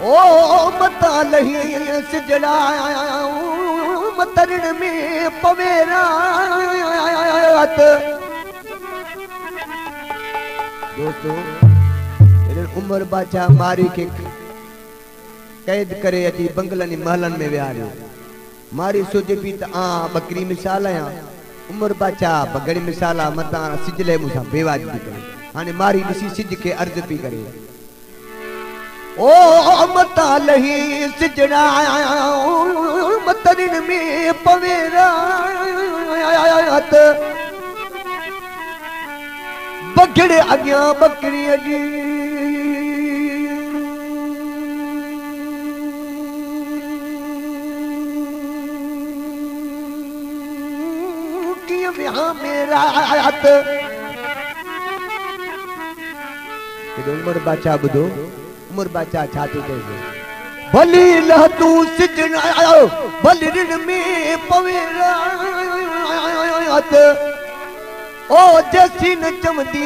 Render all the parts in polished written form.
ओ मता लही सिजड़ा मतरण में पवेरात। दोस्तों उमर बादशाह मारी के कैद करे अची बंगलनि महलन में विहारियो। मारी सोचे पी त बकरी मिसाल आया। उमर बादशाह बगड़ी मिसाल मता सिजले मुसा बेवाज भी करे। हाने मारी दिसी सिज के अर्ज पी करे। ओ मता लही सिजड़ा मतरिन में पवेरात। बगड़े अगिया बकरी जी मेरा उमर बादशाह बुधो। उमर बादशाह छाती चइजे भली लह तू सिजन आयो भली ऋण में पवेरात। ओ जैसी न चमदी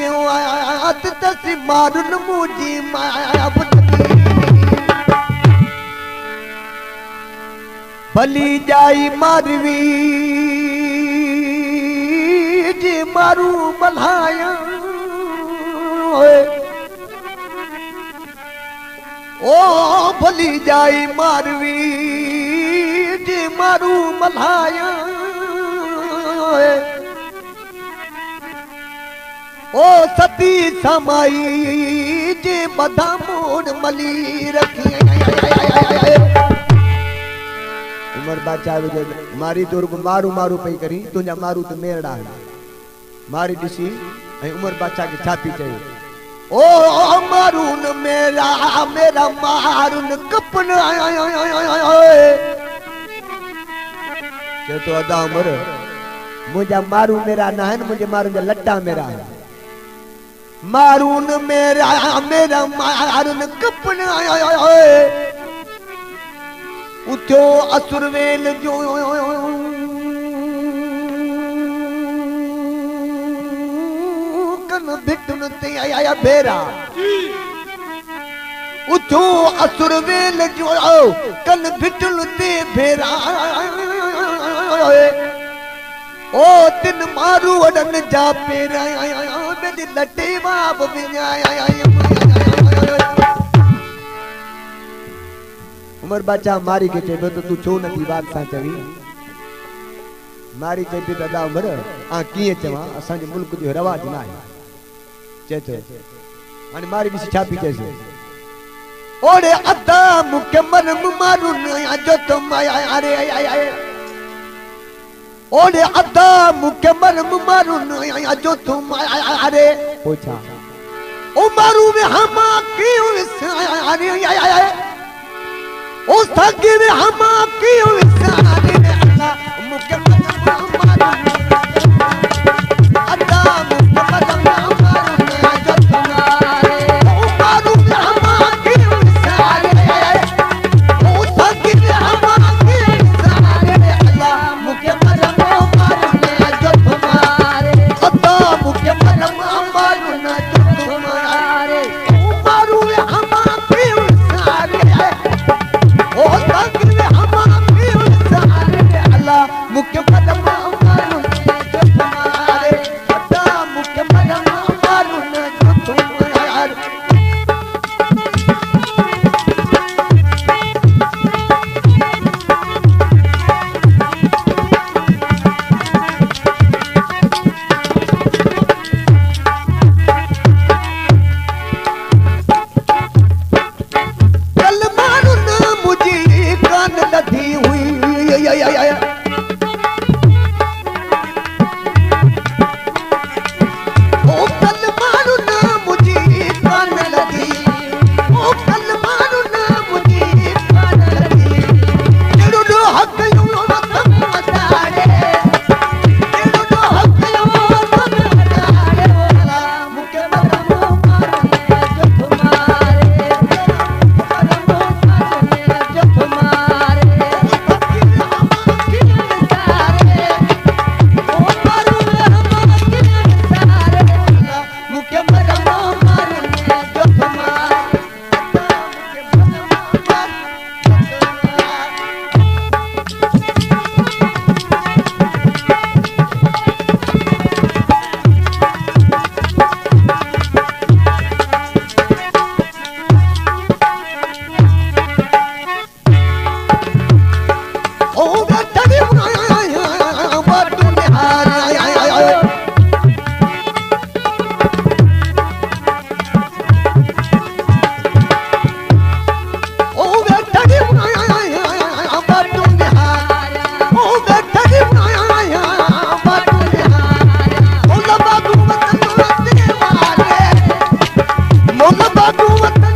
आत तसी मारुन मुजी माया बुद्धि। भली जाई मारवी जी मारू बल्हाया। ओ भली जाई मारवी जी मारू बल्हाया। ओ सती समाई जे बधा मोड़ मली रखी। उमर बादशाह मारी तोर को मारू मारू पई करी तुझा मारू तो मेरड़ा मारी दिसी उमर बादशाह की छाती चाहिए। ओ मारून मेरा मेरा मारून कपन तो अदा उमर मुझा मारू मेरा ना है मुझे मारू जा लट्टा मेरा है। मारून मेरा मेरा मारून कपन उठो असुरवेल जो कन भिटन ते आया बेरा। उठो असुरवेल जो कन भिटन ते बेरा। ओ तिन मारू वडन जा पेरा मेरी लटे बाप विञाया। उमर बादशाह मारी के चेबो तो तू छो नथी बात सा चवी। मारी चेबी दादा उमर किए चवा असा जे मुल्क जो रवाज ना है चेते हाने मारी भी छापी कैसे। ओरे अदा मुके मरम मारू नया जो तुम आया अरे आए। ओरे अदा मुके मरम मारू नया जो तुम आया अरे पूछा ओ मारू में हम क्यों अरे आए। ओ सगी में हम क्यों सारे अल्लाह मुके मारू अदा मुके मारू जो तुम्हारे। ओ मारू में हम क्यों सारे ओ सगी में हम क्यों सारे अल्लाह मुके मारू जो तुम्हारे। अदा मुके मारू जो तुम्हारे। ओ मारू में हम क्यों सारे ओ तंग में हम क्यों सारे अल्लाह मुके कदम भगवत